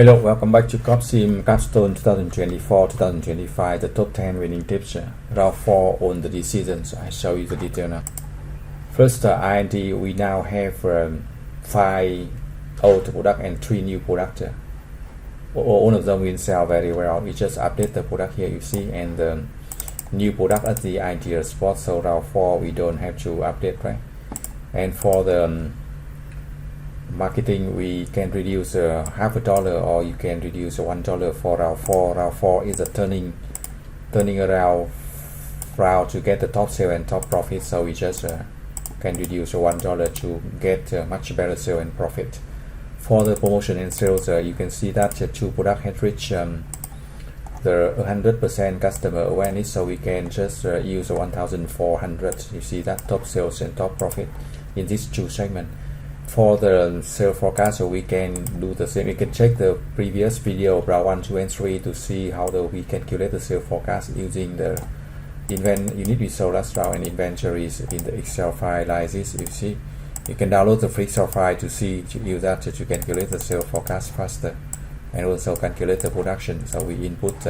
Hello, welcome back to CAPSIM Capstone 2024-2025, the top 10 winning tips, round 4 on the decisions. I show you the detail now. First, INT, we now have 5 old product and 3 new product. All of them will sell very well. We just update the product here, you see, and the new product at the INT spot. So round 4 we don't have to update, right? And for the marketing, we can reduce $0.50 or you can reduce $1 for round 4. Round 4 is a turning around round to get the top sale and top profit, so we just can reduce $1 to get much better sale and profit. For the promotion and sales, you can see that 2 product has reached the 100% customer awareness, so we can just use 1,400. You see that top sales and top profit in these 2 segments. For the sales forecast, so we can do the same. We can check the previous video round 1, 2 and 3 to see how we calculate the sales forecast using the unit we sold last round and inventories in the Excel file like this. You see, you can download the free Excel file to use that to calculate the sales forecast faster and also calculate the production. So we input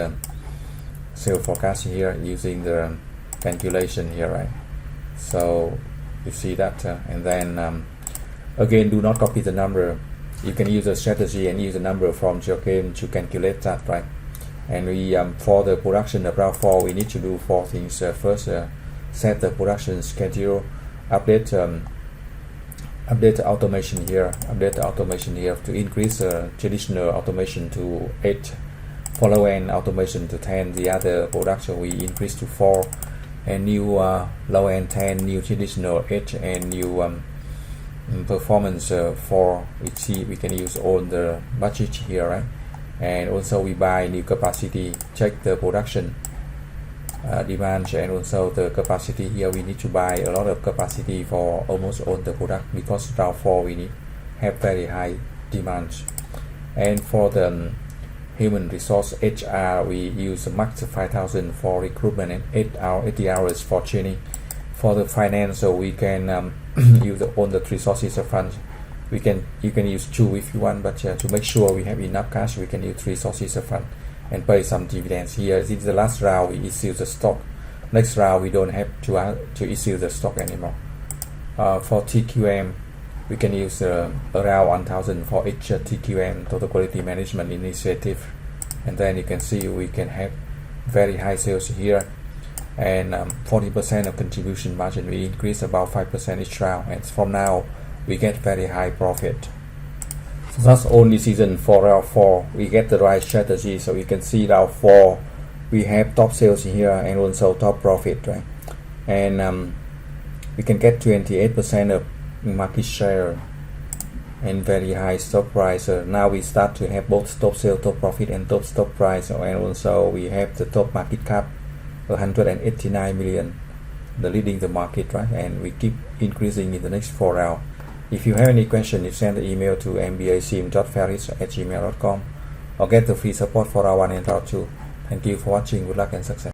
sales forecast here using the calculation here, right? So you see that, and then again, do not copy the number. You can use a strategy and use a number from your game to calculate that, right? And we for the production of round 4, we need to do 4 things. First, set the production schedule, update the automation here, to increase traditional automation to 8, follow end automation to 10. The other production we increase to 4, and new low end 10, new traditional 8, and new performance for we can use all the budget here, right? And also we buy new capacity, check the production demand, and also the capacity here. We need to buy a lot of capacity for almost all the product because round 4 we need have very high demand. And for the human resource HR, we use max 5,000 for recruitment and 80 hours for training. For the finance, so we can use all the 3 sources of funds. You can use 2 if you want, but to make sure we have enough cash, we can use 3 sources of fund and pay some dividends here. This is the last round we issue the stock. Next round we don't have to issue the stock anymore. For TQM, we can use around 1,000 for each TQM, total quality management initiative, and then you can see we can have very high sales here. And 40% of contribution margin, we increase about 5% each round, and from now we get very high profit. So that's only season for round 4. We get the right strategy, so we can see round 4 we have top sales here and also top profit, right? And we can get 28% of market share and very high stock price. Now we start to have both top sales, top profit, and top stock price, and also we have the top market cap 189 million, the leading the market, right? And we keep increasing in the next 4 rounds. If you have any question, you send the email to mbacim.ferris@gmail.com or get the free support for round 1 and round 2. Thank you for watching. Good luck and success.